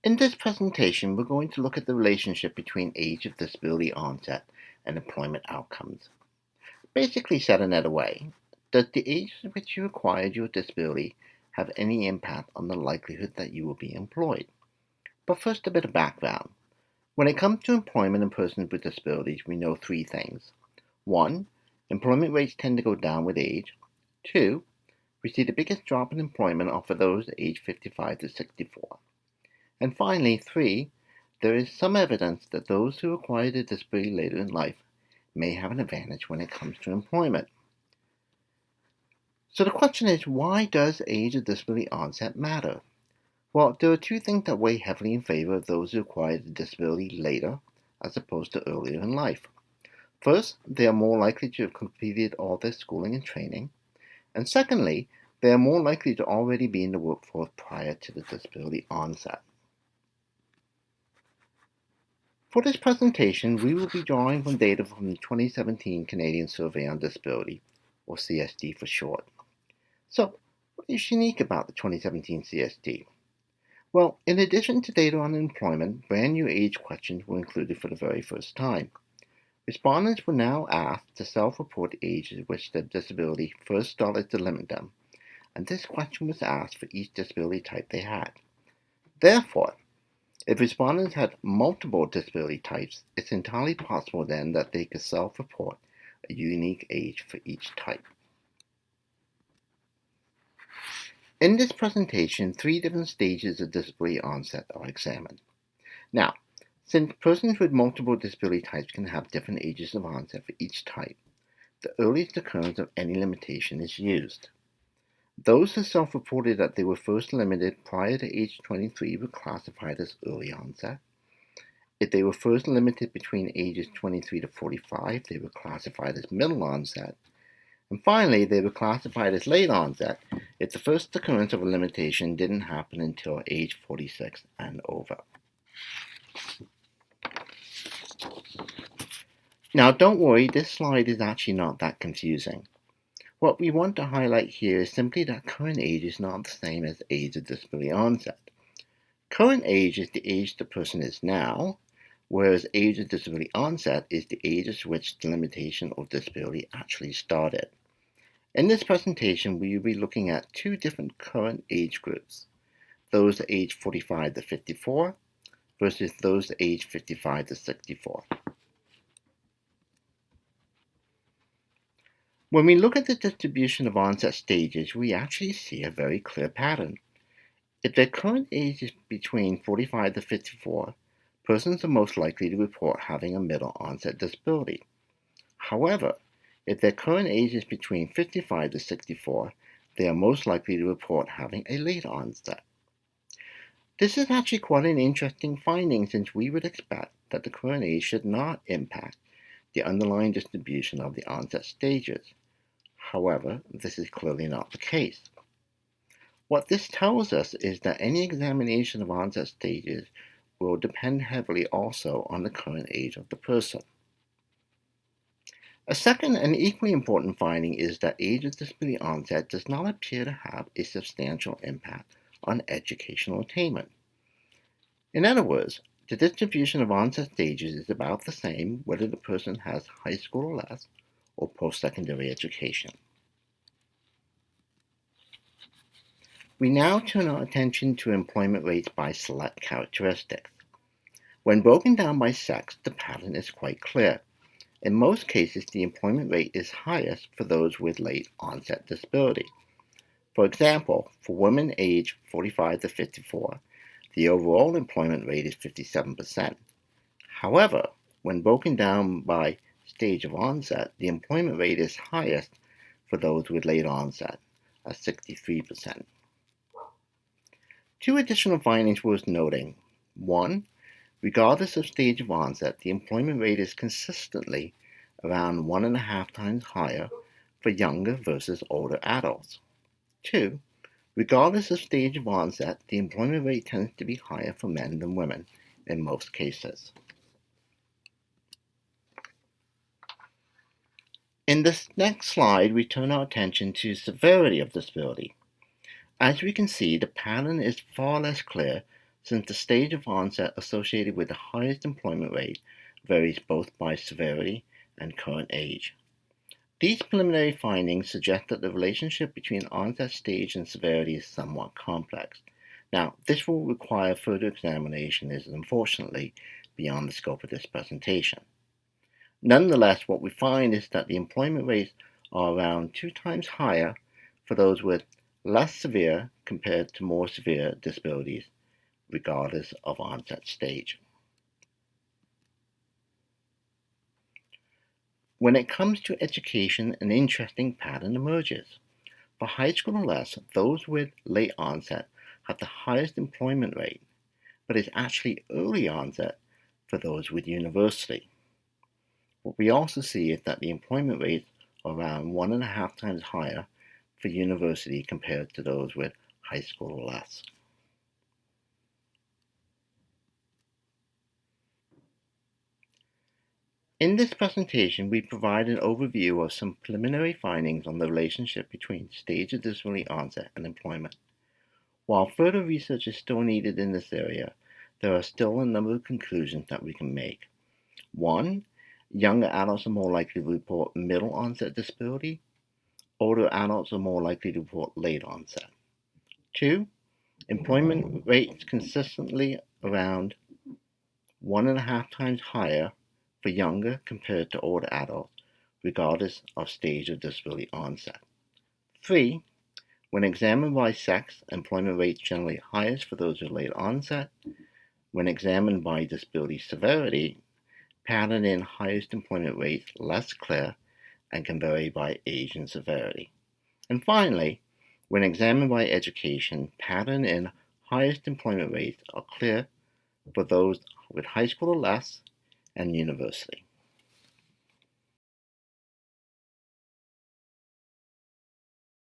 In this presentation, we're going to look at the relationship between age of disability onset and employment outcomes. Basically said another way, does the age at which you acquired your disability have any impact on the likelihood that you will be employed? But first, a bit of background. When it comes to employment in persons with disabilities, we know three things. 1. Employment rates tend to go down with age. 2. We see the biggest drop in employment are for those aged 55 to 64. And finally, 3. There is some evidence that those who acquire the disability later in life may have an advantage when it comes to employment. So the question is, why does age of disability onset matter? Well, there are two things that weigh heavily in favor of those who acquire the disability later as opposed to earlier in life. First, they are more likely to have completed all their schooling and training. And secondly, they are more likely to already be in the workforce prior to the disability onset. For this presentation, we will be drawing from data from the 2017 Canadian Survey on Disability, or CSD for short. So, what is unique about the 2017 CSD? Well, in addition to data on employment, brand new age questions were included for the very first time. Respondents were now asked to self-report the age at which their disability first started to limit them, and this question was asked for each disability type they had. Therefore, if respondents had multiple disability types, it's entirely possible then that they could self-report a unique age for each type. In this presentation, three different stages of disability onset are examined. Now, since persons with multiple disability types can have different ages of onset for each type, the earliest occurrence of any limitation is used. Those who self-reported that they were first limited prior to age 23 were classified as early onset. If they were first limited between ages 23 to 45, they were classified as middle onset. And finally, they were classified as late onset if the first occurrence of a limitation didn't happen until age 46 and over. Now, don't worry, this slide is actually not that confusing. What we want to highlight here is simply that current age is not the same as age of disability onset. Current age is the age the person is now, whereas age of disability onset is the age at which the limitation or disability actually started. In this presentation, we will be looking at two different current age groups, those aged 45 to 54 versus those aged 55 to 64. When we look at the distribution of onset stages, we actually see a very clear pattern. If their current age is between 45 to 54, persons are most likely to report having a middle onset disability. However, if their current age is between 55 to 64, they are most likely to report having a late onset. This is actually quite an interesting finding, since we would expect that the current age should not impact the underlying distribution of the onset stages. However, this is clearly not the case. What this tells us is that any examination of onset stages will depend heavily also on the current age of the person. A second and equally important finding is that age of disability onset does not appear to have a substantial impact on educational attainment. In other words, the distribution of onset stages is about the same whether the person has high school or less, or post-secondary education. We now turn our attention to employment rates by select characteristics. When broken down by sex, the pattern is quite clear. In most cases, the employment rate is highest for those with late onset disability. For example, for women aged 45 to 54, the overall employment rate is 57%. However, when broken down by stage of onset, the employment rate is highest for those with late onset, at 63%. Two additional findings worth noting. 1. Regardless of stage of onset, the employment rate is consistently around 1.5 times higher for younger versus older adults. 2. Regardless of stage of onset, the employment rate tends to be higher for men than women in most cases. In this next slide, we turn our attention to severity of disability. As we can see, the pattern is far less clear since the stage of onset associated with the highest employment rate varies both by severity and current age. These preliminary findings suggest that the relationship between onset stage and severity is somewhat complex. Now, this will require further examination, as is unfortunately beyond the scope of this presentation. Nonetheless, what we find is that the employment rates are around 2 times higher for those with less severe compared to more severe disabilities, regardless of onset stage. When it comes to education, an interesting pattern emerges. For high school and less, those with late onset have the highest employment rate, but it's actually early onset for those with university. What we also see is that the employment rates are around 1.5 times higher for university compared to those with high school or less. In this presentation, we provide an overview of some preliminary findings on the relationship between stage of disability onset and employment. While further research is still needed in this area, there are still a number of conclusions that we can make. 1. Younger adults are more likely to report middle onset disability. Older adults are more likely to report late onset. 2. Employment rates consistently around 1.5 times higher for younger compared to older adults, regardless of stage of disability onset. 3. When examined by sex, employment rates generally highest for those with late onset. When examined by disability severity, pattern in highest employment rates less clear and can vary by age and severity. And finally, when examined by education, pattern in highest employment rates are clear for those with high school or less and university.